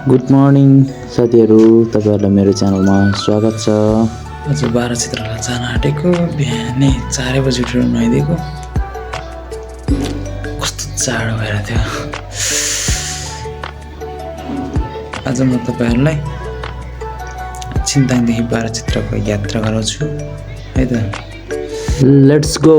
Good morning साथीहरू, तपाईँहरूलाई मेरो च्यानलमा स्वागत छ। आज 12 चित्रलाई जान आँटेको, बिहानै 4 बजी उठेर नुहाइदिएको। कस्तो जाडो भएर थियो। आज म तपाईँहरूलाई छिन्ताङदेखि 12 चित्रको यात्रा गराउँछु है त। Let's go.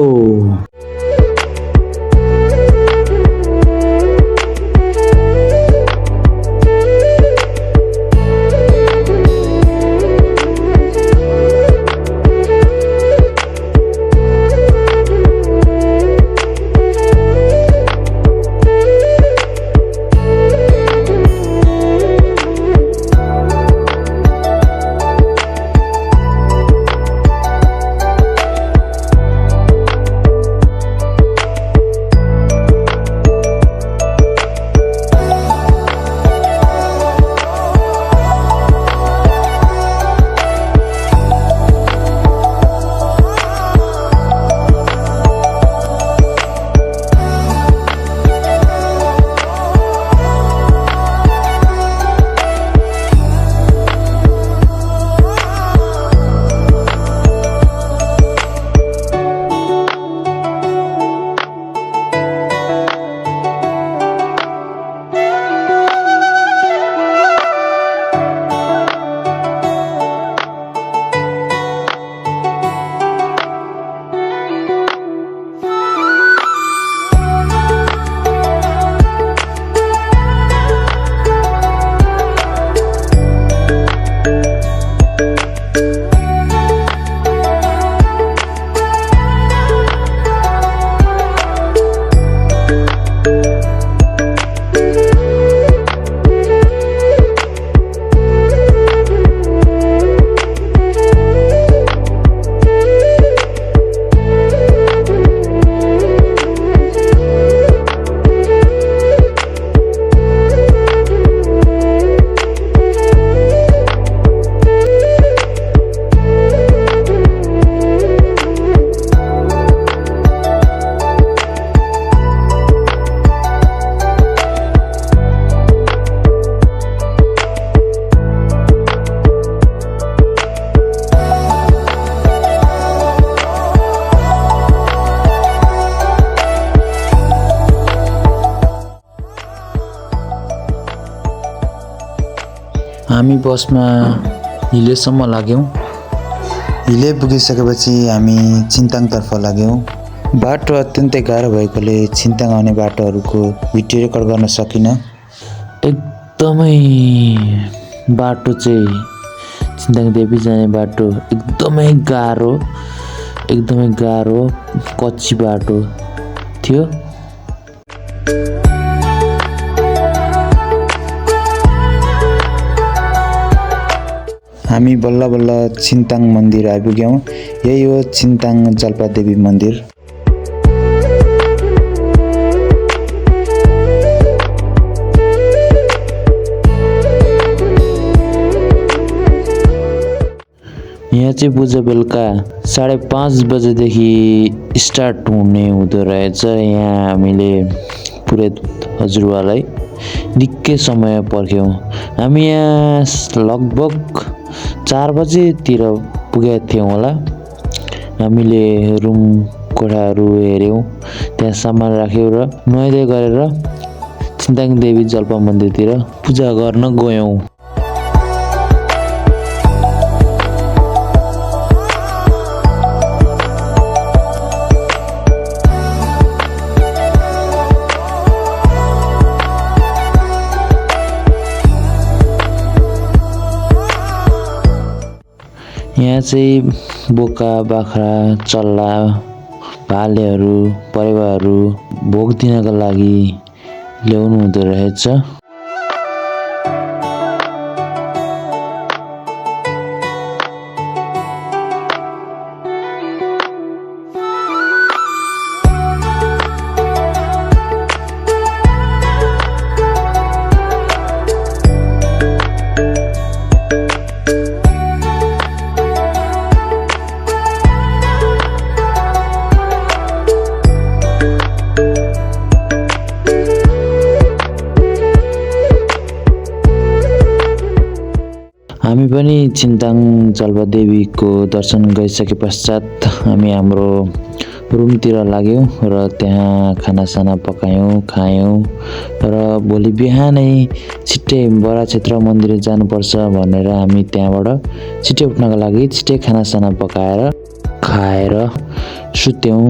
हामी बसमा हिलेसम्म लाग्यौँ। हिले पुगिसकेपछि हामी छिन्ताङतर्फ लाग्यौँ। बाटो अत्यन्तै गाह्रो भएकोले छिन्ताङ आउने बाटोहरूको भिडियो रेकर्ड गर्न सकिनँ। एकदमै बाटो चाहिँ छिन्ताङ देवी जाने बाटो एकदमै गाह्रो कच्ची बाटो थियो। हामी बल्ल बल्ल छिन्ताङ मन्दिर आइपुग्यौँ। यही हो छिन्ताङ जाल्पादेवी मन्दिर। यहाँ चाहिँ पूजा बेलुका 5:30 बजेदेखि स्टार्ट हुने हुँदो रहेछ। यहाँ हामीले पुरोहित हजुरबालाई निकै समय पर्ख्यौँ। हामी यहाँ लगभग 4 बजेतिर पुगेका थियौँ होला। हामीले रुम कोठाहरू हेऱ्यौँ, त्यहाँ सामान राख्यौँ र नुहाइधुवाइ गरेर छिन्ताङ देवी जाल्पा मन्दिरतिर पूजा गर्न गयौँ। यहाँ चाहिँ बोका, बाख्रा, चल्ला, भालेहरू, परेवाहरू भोग दिनका लागि ल्याउनु हुँदो रहेछ। हामी पनि छिन्ताङ जल्पादेवीको दर्शन गरिसके पश्चात हामी हाम्रो रुमतिर लाग्यौँ र त्यहाँ खानासाना पकायौँ खायौँ र भोलि बिहानै छिट्टै बडा क्षेत्र मन्दिर जानुपर्छ भनेर हामी त्यहाँबाट छिट्टै उठ्नको लागि छिट्टै खानासाना पकाएर खाएर सुत्यौँ।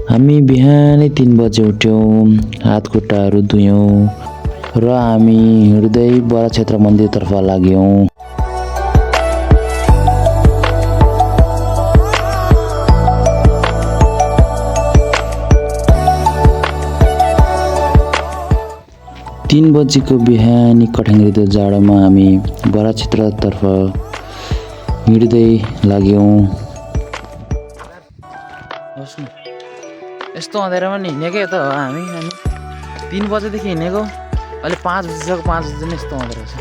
हामी बिहानै 3 बजे उठ्यौँ, हात खुट्टाहरू धुयौँ र हामी हिँड्दै बडा क्षेत्र मन्दिरतर्फ लाग्यौँ। तीन बजीको बिहानी कठ्याङ्ग्रिँदो जाडोमा हामी बडा क्षेत्रतर्फ हिँड्दै लाग्यौँ। यस्तो अँध्यारोमा नि हिँडेकै त हो हामी 3 बजेदेखि हिँडेको, अहिले 5 बजिसक्यो। 5 बजी नै यस्तो अँध्यारो छ।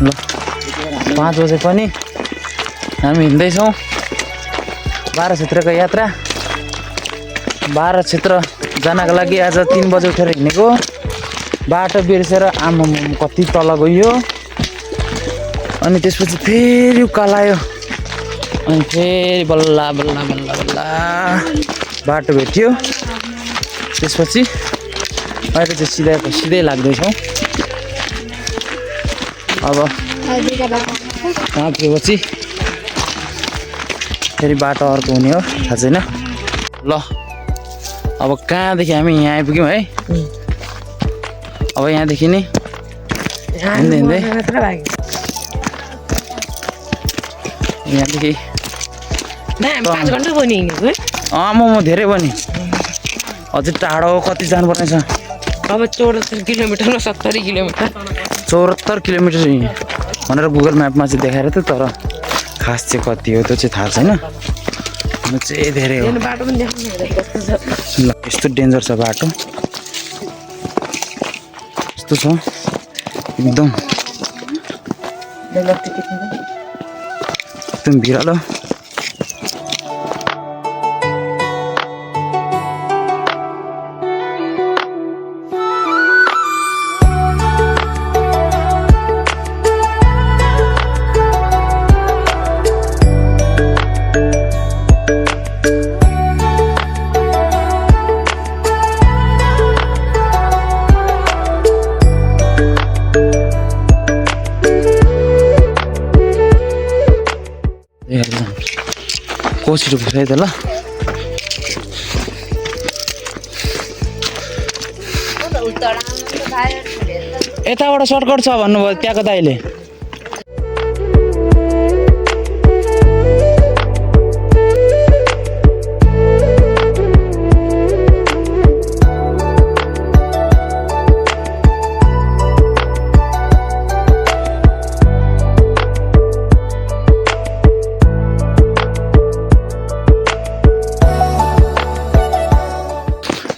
ल 5 बजे पनि हामी हिँड्दैछौँ। 12 क्षेत्रको यात्रा। 12 क्षेत्र जानको लागि आज 3 बजे उठेर हिँडेको, बाटो बिर्सेर आमाम कति तल गयो, अनि त्यसपछि फेरि उकालायो, अनि फेरि बल्ल बल्ल बल्ल बल्ल बाटो भेट्यो। त्यसपछि अहिले चाहिँ सिधै लाग्दैछौँ। अब पुगेपछि फेरि बाटो अर्को हुने हो, थाहा छैन। ल अब कहाँदेखि हामी यहाँ आइपुग्यौँ है। अब यहाँदेखि नि हिँड्दै यहाँदेखि 5 घन्टा पनि हिँडेको है। म धेरै पनि अझै टाढो कति जानुपर्ने छ। अब 74 किलोमिटर 70 किलोमिटर 74 किलोमिटर भनेर गुगल म्यापमा चाहिँ देखाएर थियो, तर खास चाहिँ कति हो त्यो चाहिँ थाहा छैन। म चाहिँ धेरै हो। बाटो पनि देख्नु कस्तो छ। ल यस्तो डेन्जर छ बाटो, यस्तो छ एकदम भिरालो। छिटो पुग्छ है त। ल यताबाट सर्टकट छ भन्नुभयो त्यहाँको दाइले।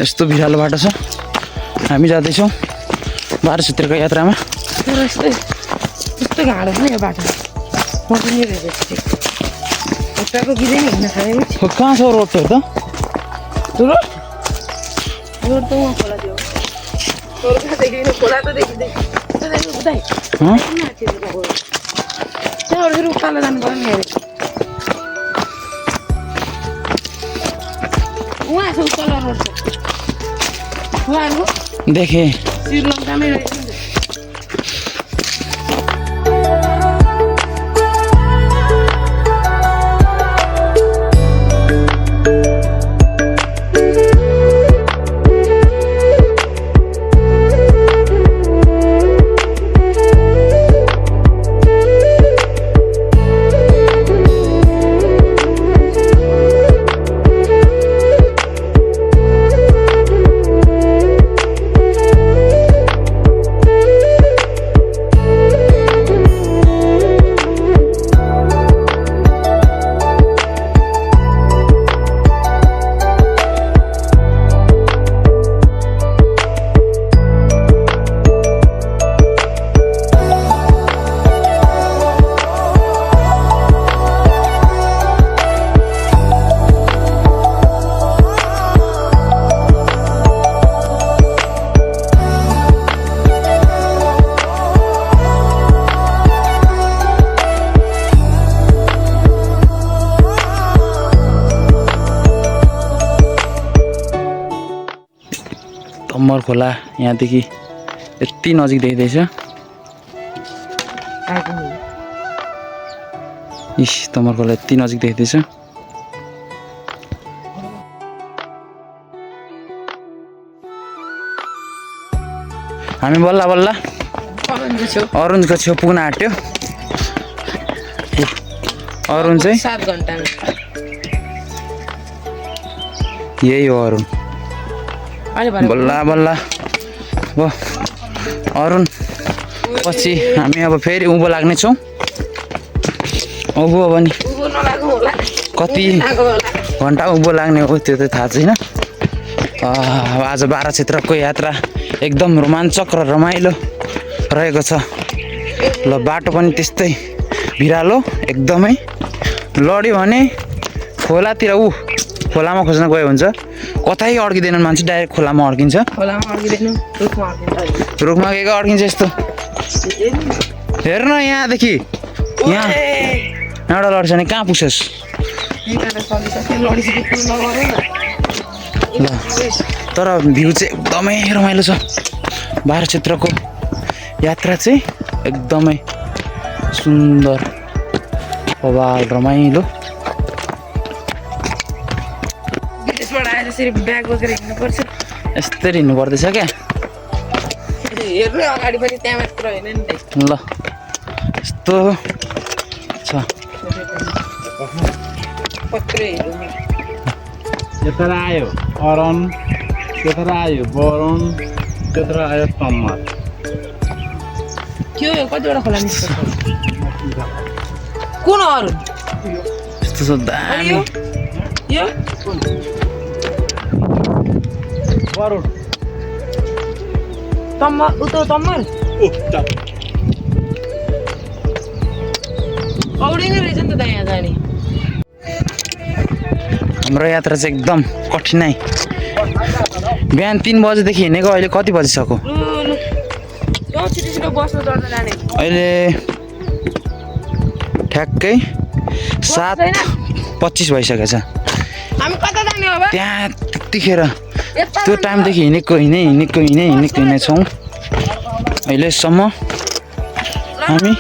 यस्तो भिरालो बाटो छ। हामी जाँदैछौँ 12 क्षेत्रको यात्रामा। यस्तो गाडो छ यो बाटो। म पनि खुट्टाको गिँदै हिँड्न थालेँ। कहाँ छ रोड त? रोड त वहाँ खोला थियो। खोला त देखिँदै त्यहाँबाट फेरि उकालो जानु पर्यो नि। अरे उहाँ छ उकालो रोड छ। देखेँ श्रीलङ्कामै रहेछ नि। तम्मर खोला यहाँदेखि यति नजिक देखिँदैछ इस तम्मर खोला यति नजिक देखिँदैछ हामी बल्ल बल्ल अरुणको छेउ पुग्न आँट्यो अरुण चाहिँ 7 घण्टामा यही हो अरुण बल्ल बल्ल अब अरुण पछि हामी अब फेरि उँभो लाग्नेछौँ उँभो अब नि कति घन्टा उँभो लाग्ने हो त्यो त थाहा छैन आज 12 क्षेत्रको यात्रा एकदम रोमाञ्चक र रमाइलो रहेको छ ल बाटो पनि त्यस्तै भिरालो एकदमै लड्यो भने खोलातिर खोलामा खोज्न गयो हुन्छ कतै अड्किँदैनन् मान्छे डाइरेक्ट खोलामा अड्किन्छ रुखमा के अड्किन्छ यस्तो हेर्न यहाँदेखि यहाँबाट लड्छ भने कहाँ पुग्छस् ल तर भ्यू चाहिँ एकदमै रमाइलो छ 12 क्षेत्रको यात्रा चाहिँ एकदमै सुन्दर बवाल रमाइलो विदेशबाट आएर यसरी ब्याग बोकेर हिँड्नुपर्छ यस्तरी हिँड्नु पर्दैछ क्या हेर्नु अगाडि पनि त्यहाँ मात्र होइन नि ल यस्तो छ पत्रै हेर्नु यता आयो अरुण त्यता आयो वरुण त्यता आयो तम्मर के हो कतिवटा खोला निस्क्छ कुन अरू यस्तो छ दामी यो वरुण तम्मर तम्मर औडिने रहेछ नि त यहाँ जाने हाम्रो यात्रा चाहिँ एकदम कठिनाइ बिहान 3 बजेदेखि हिँडेको अहिले कति बजिसक्यो अहिले ठ्याक्कै 7:25 भइसकेको छ हामी कता जाने हो त्यहाँ त्यतिखेर त्यो टाइमदेखि हिँडेकै छौँ अहिलेसम्म हामी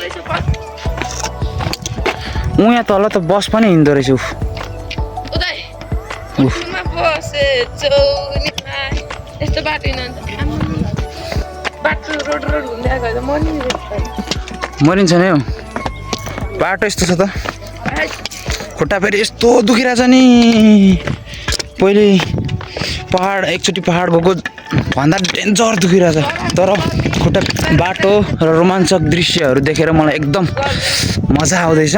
यहाँ तल त बस पनि हिँड्दो रहेछ यस्तो बाटो बाटो रोड घुम्दै मरिन्छ नि हौ बाटो यस्तो छ त खुट्टा फेरि यस्तो दुखिरहेछ नि पहिले एकचोटि पहाड गएको भन्दा डेन्जर दुखिरहेछ तर खुट्टा बाटो र रोमाञ्चक दृश्यहरू देखेर मलाई एकदम मजा आउँदैछ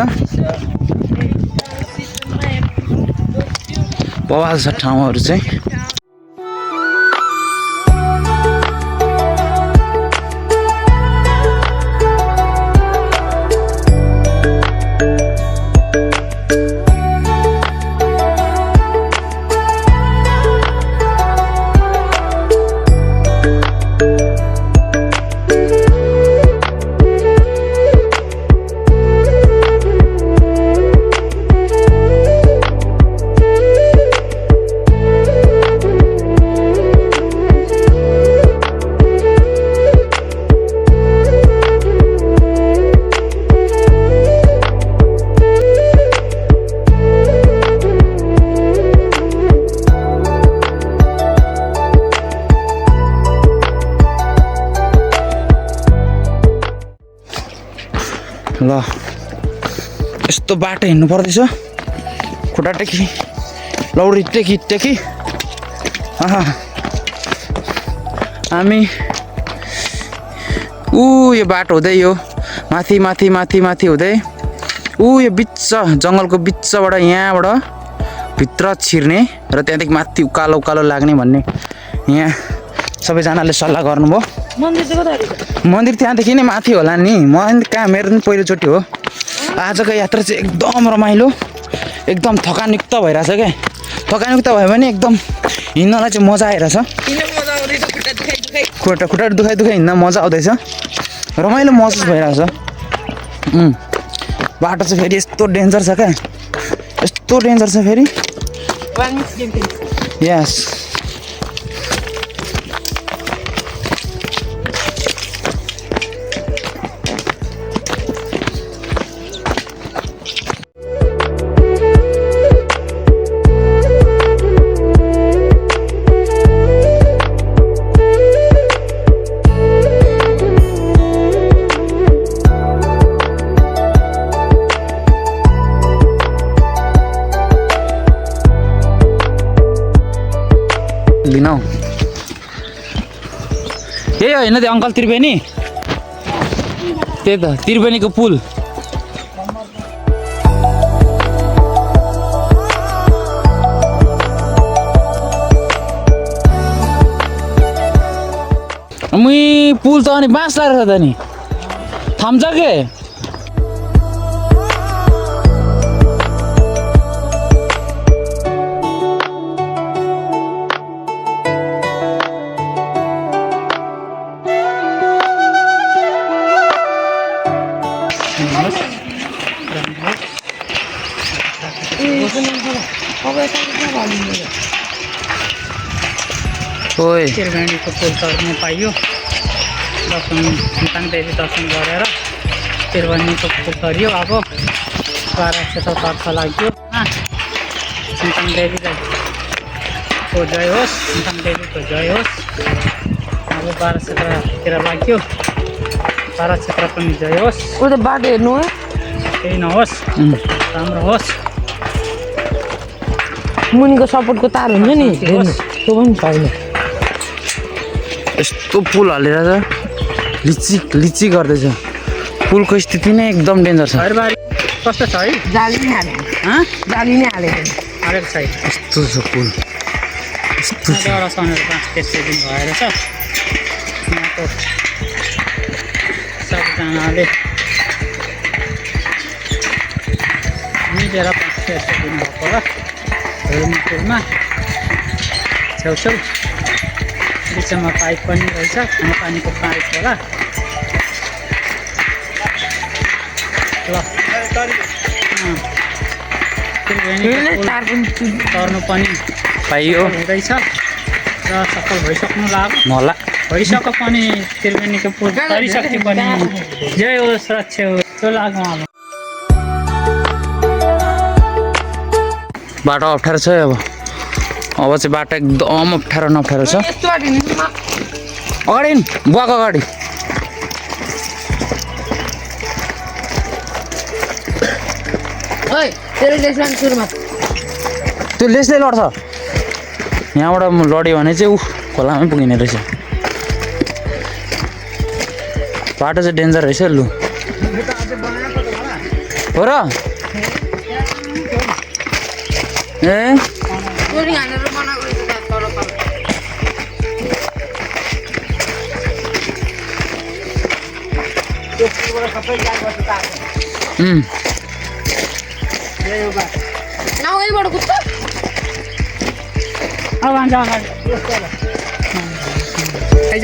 बवाल छ ठाउँहरू चाहिँ ल यस्तो बाटो हिँड्नु पर्दैछ खुट्टा टेकी लौडी टेकी हामी यो बाटो हुँदै यो माथि हुँदै यो बिच जङ्गलको बिचबाट यहाँबाट भित्र छिर्ने र त्यहाँदेखि माथि उकालो लाग्ने भन्ने यहाँ सबैजनाले सल्लाह गर्नुभयो मन्दिर त्यहाँदेखि नै माथि होला नि मन्दिर कहाँ मेरो पनि पहिलोचोटि हो आजको यात्रा चाहिँ एकदम रमाइलो एकदम थकानयुक्त भइरहेछ क्या थकानयुक्त भयो भने एकदम हिँड्नलाई चाहिँ मजा आइरहेछ खुट्टा दुखाइ हिँड्न मजा आउँदैछ रमाइलो महसुस भइरहेछ बाटो चाहिँ फेरि यस्तो डेन्जर छ क्या यस्तो डेन्जर छ फेरि यस सक्दिनँ हौ यही होइन त्यो अङ्कल त्रिवेणी त्यही त त्रिवेणीको पुल पुल त अनि बाँस लागेको छ त नि थाम्छ के ओए त्रिवेणीको पुल तर्नु पाइयो दर्शन देवी दर्शन गरेर त्रिवेणीको पुल तरियो अब 1200 लाग्यो सन्तान देवीको जय होस् सन्तान देवीको जय होस् अब 1200तिर लाग्यो 1200 पनि जय होस् उ त बाटो हेर्नु हो केही नहोस् राम्रो होस् मुनिको सपोर्टको तार हुन्छ नि हेर्नु त्यो पनि छैन यस्तो पुल हालेर त लिची गर्दैछ पुलको स्थिति नै एकदम डेन्जर छ घरबारी कस्तो छ है जाली नै हालेको जाली नै हालेको हालेको छैन यस्तो छ पुल यस्तो छ एउटा सनेर बाँस त्यसै दिन भएर छ यहाँको सबजनाले मिलेर बाँस त्यसै दिन भएको होला हेर्नु पुलमा छेउछेउ बिचमा पाइप पनि रहेछ खानेपानीको पाइप होला ल तर्नु पनि पाइयो हुँदैछ र सफल भइसक्नु लाग्यो होला भइसक्यो पनि त्रिवेणीको पुल तरिसक्यो पनि जय होस् रक्ष होस् त्यो लाग्नु अब बाटो अप्ठ्यारो छ अब चाहिँ बाटो एकदम अप्ठ्यारो छ यस्तो बाटो हिँड्नुमा अगाडि बुवाको अगाडि ओइ तेरो लेसमा सुरुमा त्यो लेसले लड्छ यहाँबाट लड्यो भने चाहिँ खोलामै पुगिने रहेछ बाटो चाहिँ डेन्जर रहेछ लु हो र ए चोरी हानेर बनाएको रहेछ तर नगैबाट कुद्छ अब जान्छ अगाडि आइज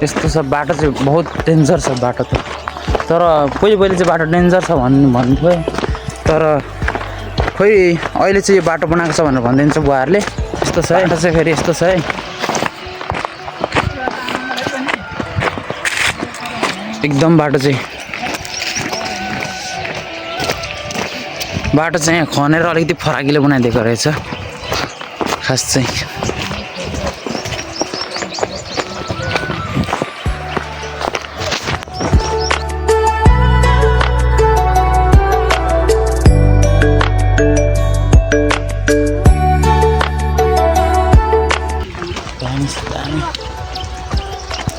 यस्तो छ बाटो चाहिँ बहुत डेन्जर छ बाटो त तर पहिले चाहिँ बाटो डेन्जर छ भन्थ्यो तर खोइ अहिले चाहिँ यो बाटो बनाएको छ भनेर भनिदिन्छ बुवाहरूले यस्तो छ है बाटो चाहिँ फेरि यस्तो छ है एकदम बाटो चाहिँ यहाँ खनेर अलिकति फराकिलो बनाइदिएको रहेछ खास चाहिँ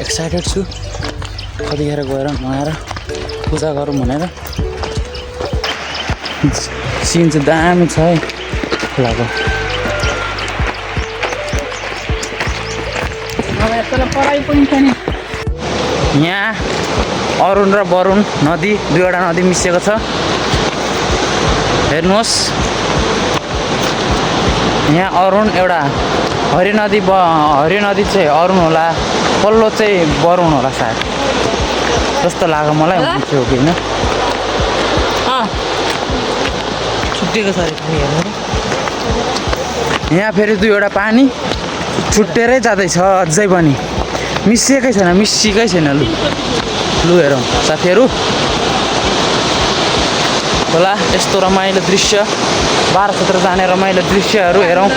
एक्साइटेड छु कतिखेर गएर नुहाएर पूजा गरौँ भनेर सिन चाहिँ दामी छ है खोलाको पढाइ पनि छ नि यहाँ अरुण र वरुण नदी दुईवटा नदी मिसिएको छ हेर्नुहोस् यहाँ अरुण एउटा हरि नदी चाहिँ अरुण होला पल्लो चाहिँ वरुण होला सायद जस्तो लाग्यो मलाई हो कि होइन छुट्टिएको छ पानी हेर्नु यहाँ फेरि दुईवटा पानी छुट्टेरै जाँदैछ अझै पनि मिसिएकै छैन लु हेरौँ साथीहरू होला यस्तो रमाइलो दृश्य 12-17 जाने रमाइलो दृश्यहरू हेरौँ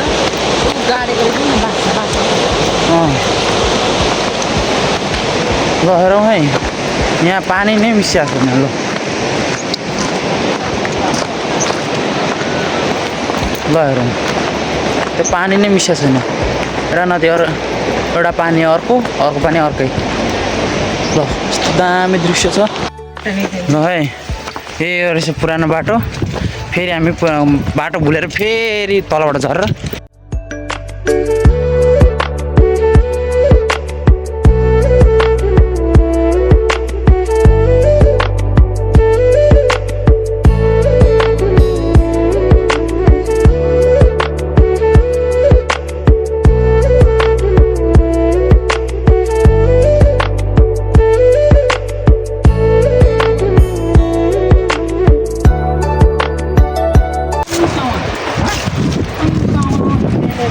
ल हेरौँ है, यहाँ पानी नै मिसिएको छैन। ल हेरौँ, त्यो पानी नै मिसिएको छैन र नदी एउटा पानी अर्को पानी अर्कै। ल यस्तो दामी दृश्य छ। ल है, यो रहेछ पुरानो बाटो। फेरि हामी बाटो भुलेर फेरि तलबाट झरेर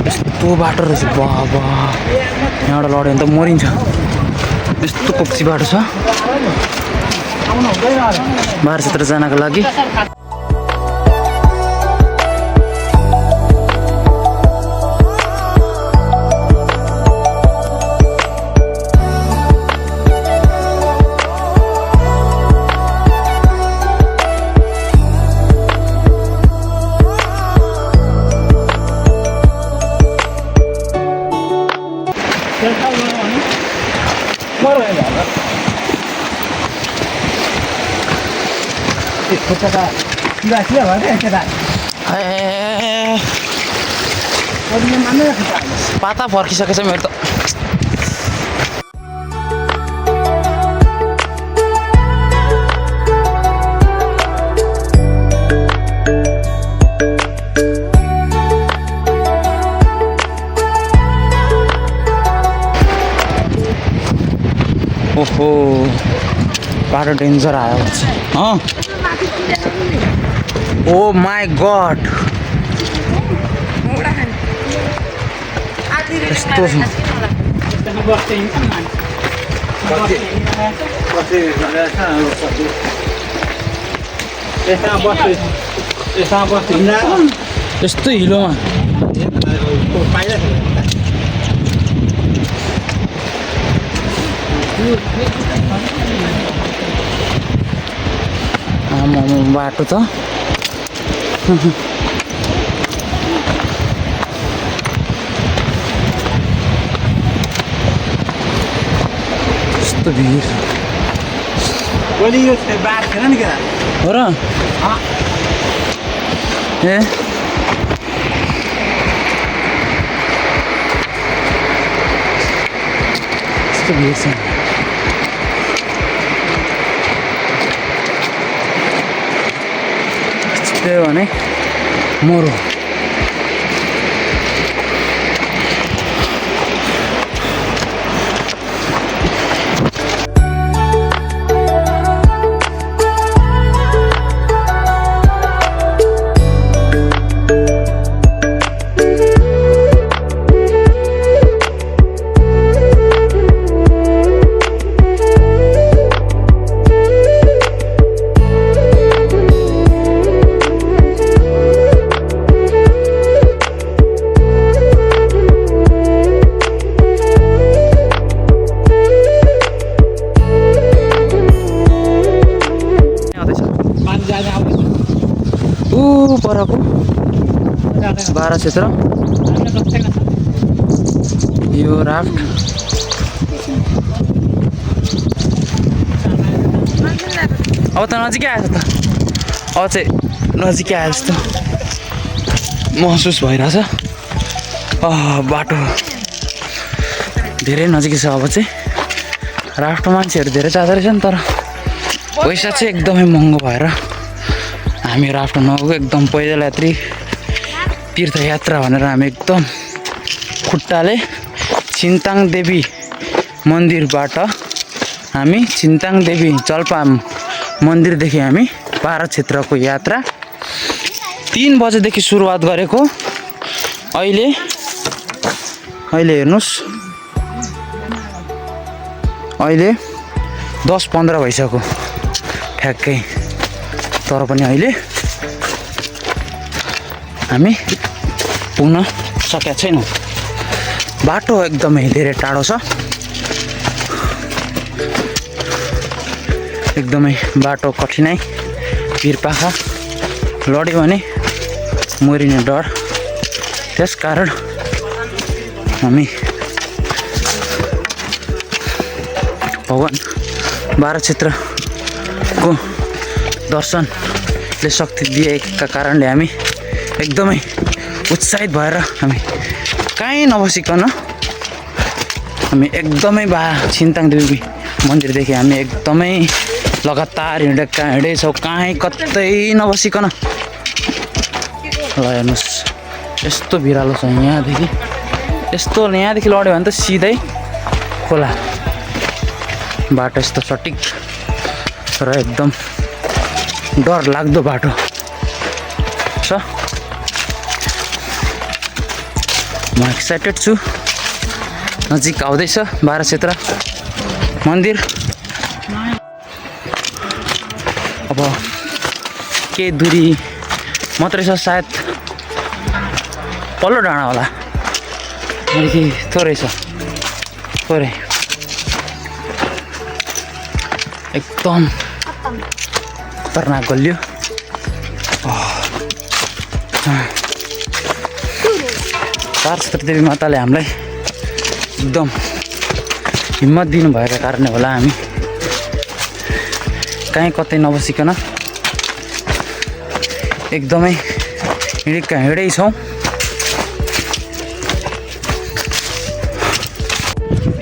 यस्तो बाटो रहेछ। बाबा यहाँबाट लड्यो भने त मरिन्छ। यस्तो कोक्सी बाटो छ बाह्र क्षेत्र जानको लागि। पाता फर्किसकेछ मेरो त। ओहो बाटो डेन्जर आयो। ओ माई गॉड यस्तो छ। यस्तो हिलोमा बाटो त यस्तो भिड हो र। ए यस्तो भिड छ। त्यही भने मरो परको 12 क्षेत्र यो राफ्ट अब त नजिकै आएछ त। अब चाहिँ नजिकै आए जस्तो महसुस भइरहेछ। बाटो धेरै नजिकै छ। अब चाहिँ राफ्टमा मान्छेहरू धेरै जाँदो रहेछ नि, तर पैसा चाहिँ एकदमै महँगो भएर हामी राफ्ट नगएको। एकदम पैदल यात्री तीर्थयात्रा भनेर हामी एकदम खुट्टाले छिन्ताङ देवी मन्दिरबाट हामी छिन्ताङ देवी जल्पा मन्दिरदेखि हामी 12 क्षेत्रको यात्रा 3 बजेदेखि सुरुवात गरेको। अहिले हेर्नुस्, अहिले 10:15 भइसक्यो ठ्याक्कै। तर पनि अहिले हामी पुग्न सकेका छैनौँ। बाटो एकदमै धेरै टाढो छ। एकदमै बाटो कठिनाइ भिरपाखा लड्यो भने मरिने डर। त्यसकारण हामी भगवान् बाह्र क्षेत्रको दर्शनले शक्ति दिएका कारणले हामी एकदमै उत्साहित भएर हामी कहीँ नबसिकन हामी एकदमै छिन्ताङ देवी मन्दिरदेखि हामी एकदमै लगातार हिँडेछौँ, कहीँ कतै नबसिकन। ल हेर्नुहोस् यस्तो भिरालो छ यहाँदेखि, यहाँदेखि लड्यो भने त सिधै खोला। बाटो यस्तो सटिक र एकदम डर लाग्दो बाटो छ। म एक्साइटेड छु, नजिक आउँदैछ बाह्र क्षेत्र मन्दिर। अब केही दूरी मात्रै छ, सायद पल्लो डाँडा होला, अलिकति थोरै छ, थोरै एकदम खतरनाक गल्यो। बाह्र क्षेत्र देवी माताले हामीलाई एकदम हिम्मत दिनुभएका कारणले होला हामी कहीँ कतै नबसिकन एकदमै हिँडै छौँ।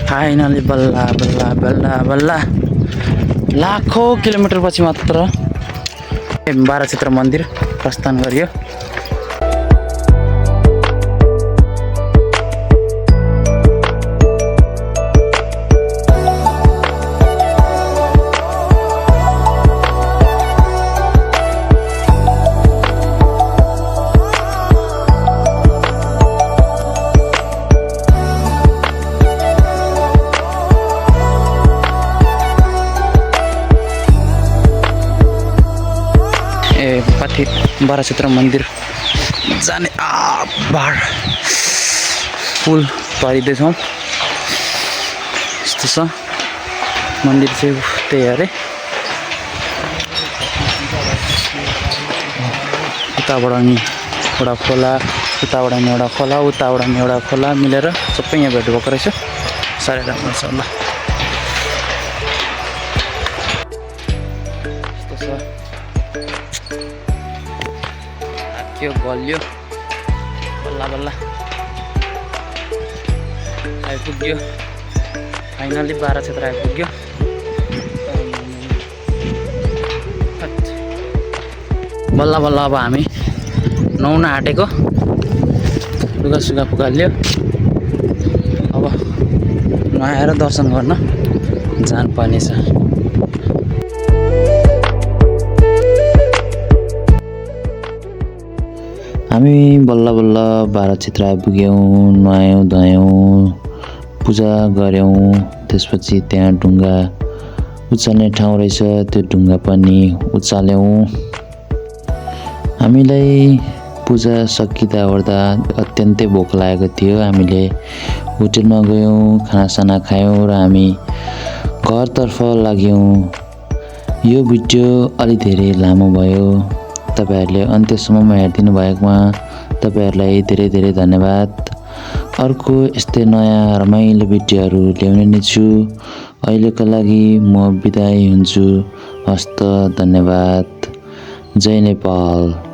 फाइनली बल्ल बल्ल बल्ल बल्ल लाखौँ किलोमिटर पछि मात्र बाह्र क्षेत्र मन्दिर प्रस्थान गरियो। माथि बाह्र क्षेत्र मन्दिर जाने बाढ पुल परिँदैछौँ। यस्तो छ मन्दिर चाहिँ त्यही अरे। उताबाट नि एउटा खोला, उताबाट नि एउटा खोला, उताबाट नि एउटा खोला मिलेर सबै यहाँ भेट भएको रहेछ। साह्रै राम्रो छ। ल यो गल्यो बल्ल बल्ल आइपुग्यो। फाइनली बाह्र क्षेत्र आइपुग्यो। बल्ल बल्ल अब हामी नुहाउन आँटेको, लुगा सुगा पुगाल्यो। अब नुहाएर दर्शन गर्न जानुपर्नेछ। हामी बल्ल बल्ल बाह्र क्षेत्र आइपुग्यौँ। नुहायौँ धुवायौँ, पूजा गऱ्यौँ। त्यसपछि त्यहाँ ढुङ्गा उचाल्ने ठाउँ रहेछ, त्यो ढुङ्गा पनि उचाल्यौँ। हामीलाई पूजा सकिँदा ओर्दा अत्यन्तै भोक लागेको थियो। हामीले होटेलमा गयौँ, खानासाना खायौँ र हामी घरतर्फ लाग्यौँ। यो भिडियो अलि धेरै लामो भयो। तपाईहरूले अन्त्यसम्म हेरिदिनु भएकोमा तपाईहरूलाई धेरै धेरै धन्यवाद। अर्को यस्तै नयाँ रमाइलो भिडियोहरू ल्याउने नै छु। अहिलेको लागि म बिदाई हुन्छु। हस्त धन्यवाद। जय नेपाल।